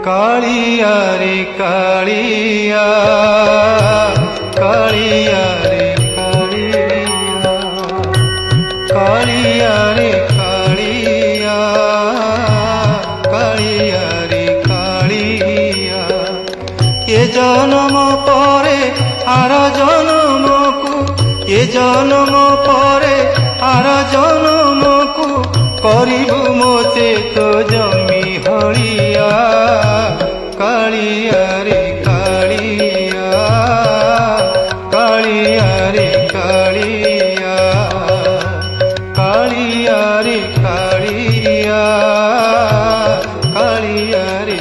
कालिया रे कालिया कालिया रे कालिया कालिया रे कालिया कालिया रे कालिया ये जन्म परे आर जन्म को ये जन्म परे आर जन्म को करिबु मोते तो जमी हलिया कालिया रे कालिया कालिया रे कालिया कालिया रे कालिया कालिया रे